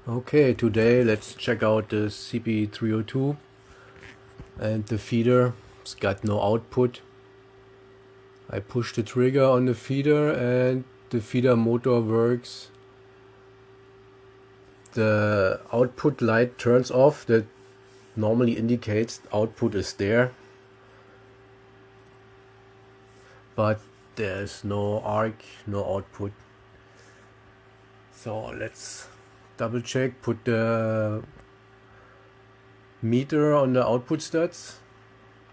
Okay, today let's check out the CP-302 and the feeder. It's got no output. I push the trigger on the feeder and the feeder motor works. The output light turns off. That normally indicates output is there, but there's no arc, no output. So let's double check, put the meter on the output stats,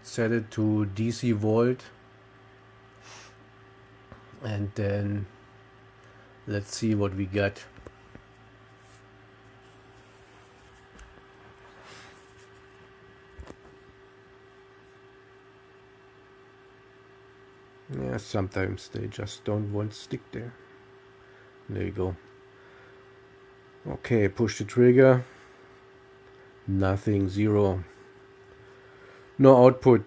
set it to DC volt, and then let's see what we got. Yeah, sometimes they just don't want to stick there. There you go. Okay, push the trigger. Nothing, zero. No output.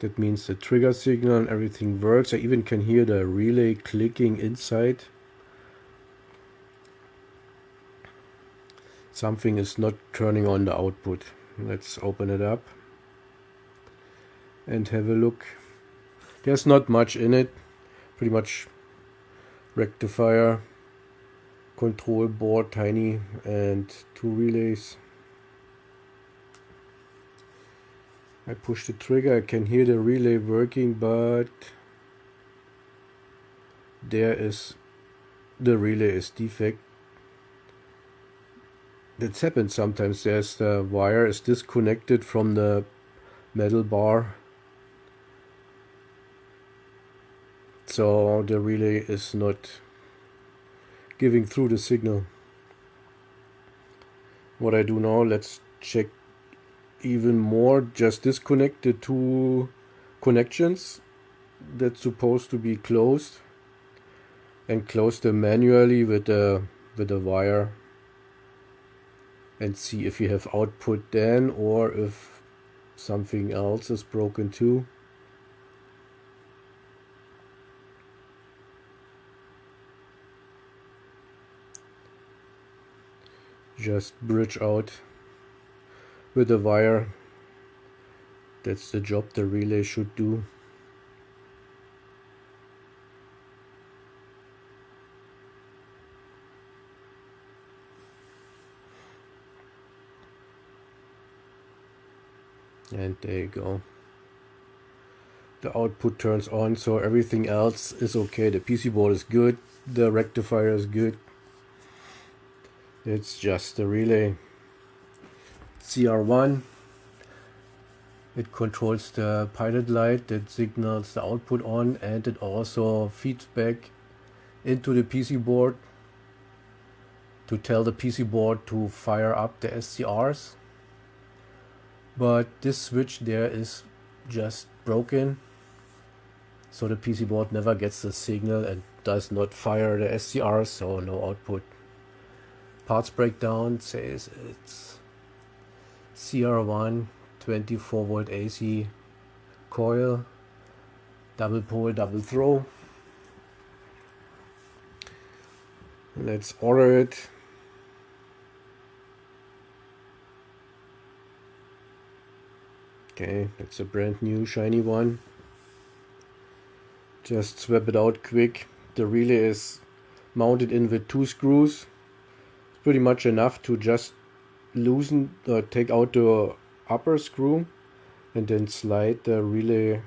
That means the trigger signal and everything works. I even can hear the relay clicking inside. Something is not turning on the output. Let's open it up and have a look. There's not much in it. Pretty much rectifier, control board, tiny, and two relays. I push the trigger, I can hear the relay working, but the relay is defect. That's happened sometimes. The wire is disconnected from the metal bar, so the relay is not giving through the signal. What I do now, let's check even more. Just disconnect the two connections that's supposed to be closed and close them manually with the wire, and see if you have output then, or if something else is broken too. Just bridge out with the wire. That's the job the relay should do. And there you go. The output turns on, so everything else is okay. The PC board is good, the rectifier is good. It's just the relay. CR1. It controls the pilot light that signals the output on, and it also feeds back into the PC board to tell the PC board to fire up the SCRs. But this switch there is just broken, so the PC board never gets the signal and does not fire the SCRs, so no output. Parts breakdown says it's CR1 24 volt AC coil, double pole, double throw. Let's order it. Okay, that's a brand new shiny one. Just swap it out quick. The relay is mounted in with two screws. It's pretty much enough to just loosen or take out the upper screw and then slide the relay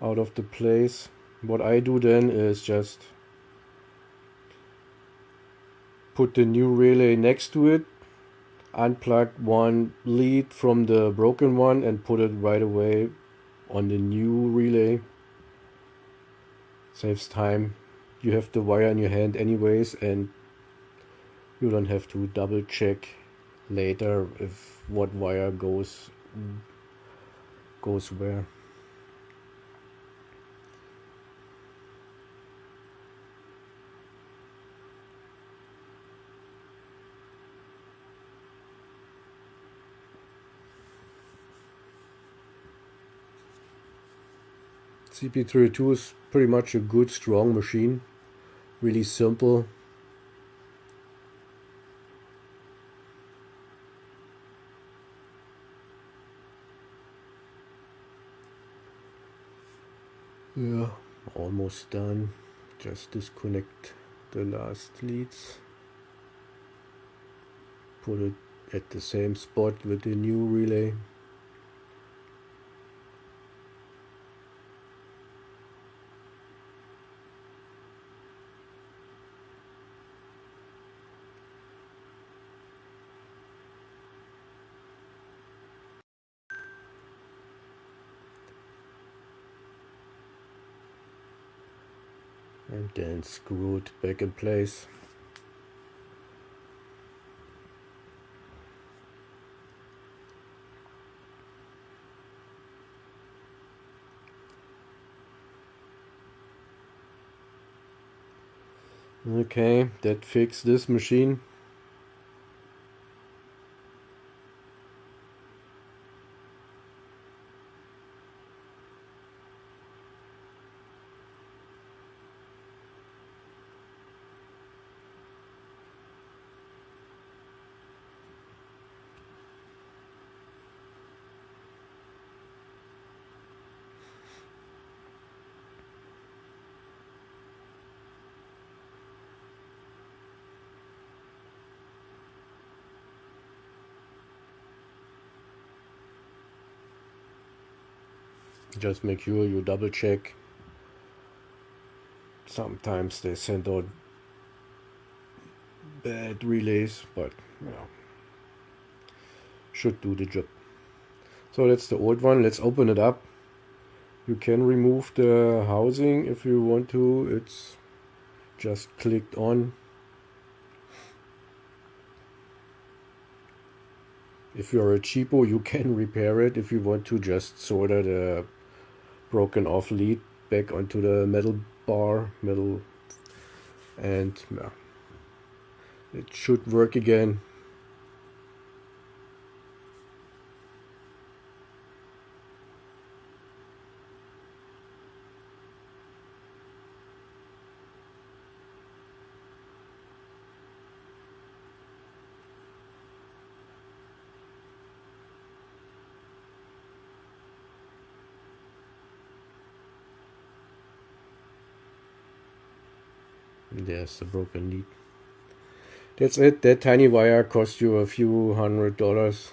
out of the place. What I do then is just put the new relay next to it, unplug one lead from the broken one and put it right away on the new relay. Saves time. You have the wire in your hand anyways, and you don't have to double check later if what wire goes where. CP-302 is pretty much a good strong machine. Really simple. Yeah, almost done. Just disconnect the last leads. Put it at the same spot with the new relay. And then screw it back in place. Okay, that fixed this machine. Just make sure you double check. Sometimes they send out bad relays, but yeah, should do the job. So that's the old one. Let's open it up. You can remove the housing if you want to. It's just clicked on. If you're a cheapo, you can repair it if you want to. Just solder the broken off lead back onto the metal bar, and yeah, it should work again. There's the broken lead. That's it. That tiny wire cost you a few $100.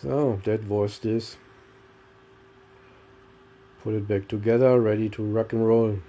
So that was this. Put it back together, ready to rock and roll.